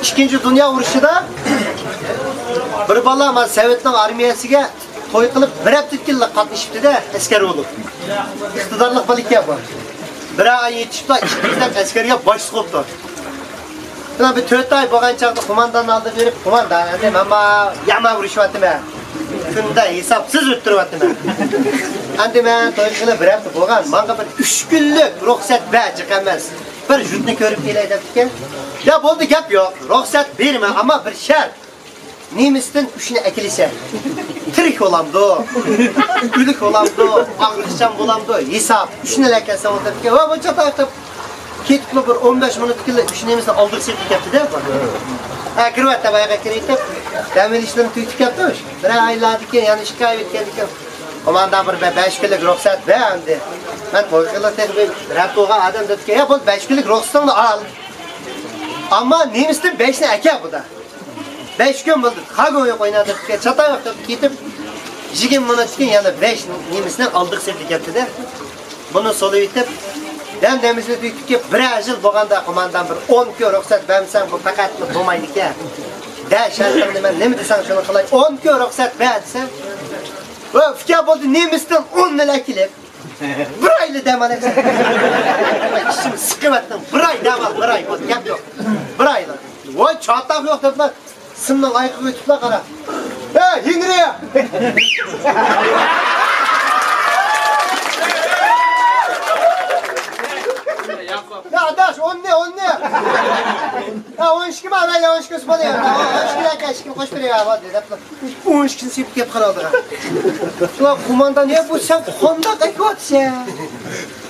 İkinci Dünya Urushu'da bir bala ama Sovetning armiyasiga to'y qilib bir haftalikilla qatnashibdi-da, askar bo'lib. Iqtidorli balika bor. Bir oy yetishibdi, ikkidan askarga bosh suqibdi. Buna bir 4 oy bo'lgan chaqda qo'mondonni oldi berib, qo'mondan, endi menma yama urishyaptimi? Kunda hisobsiz o'tiryaptimi? Endi men to'y qilib bir hafta bo'lgan, menga bir 3 kunlik ruxsat baji emas. Bir jutni ko'rib kelay debdi. Ya bo'ldi gap yo'q. Ruxsat berma, ammo bir shart. Nemisdan ushni akilisa. Tirik olamdı, gülük olamdı, ağrıqçam olamdı, hesap, ushni lakasa o'tiribdi. Va bu chatoqib ketib bir 15 minut killa ushnemizdan oldirsak ketdi-da. Ha, kirvatda bayaga kirib, ta'min ishlarni tuytib ketdi. Bir oylardan keyin, ya'ni 2 oy o'tgandan komandan bir 5 kunlik ruxsat berdi. Men qo'yqilib tegib, raptoga odam dedi, "Ya bu 5 kunlik ruxsatni al." Ammo nemisdan 5 ni aka buda. 5 gün bo'ldi. Qago'ya qo'ynadik. Chatoq ketib 20 minut keyin yana 5 nemisdan oldiq sertifikatida. Buni solib yetib, demimizni tuytibki, bir yil bo'lganda qo'mondan bir 10 kun ruxsat bermasang bu faqat bo'lmaydi ekan. Da shartni nima desang shuni qilay. 10 kun ruxsat bersa, va fikr bo'ldi nemisdan 10 nila kelib. Bir oyli damal etsin. İşim sıkımatdan bir oy damal, bir oy bo'ldi. Gap yo'q. Bir oyli. Voy chatoq yo'q deblar. Simning ayqiga o'tiblar qara. Hey, Hingriya! Ya adaş, on ne? Ha, 12 mi? Ben 12 usmadı ya. 12 dakika, 12 koş bir ya. Hadi, depler. 12'sini sepip kep qaradı. Şuna kumanda ne bu sen Honda qaytıyorsan?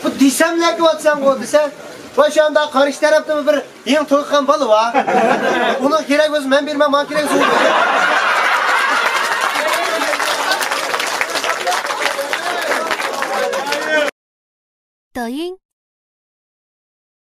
Bu desemler ki sen o desen. Va şu anda qarshi tarafda bir yeng to'ygan bola var. Uni kerak bo'lsa men berman, men kerak bo'lsa. Douyin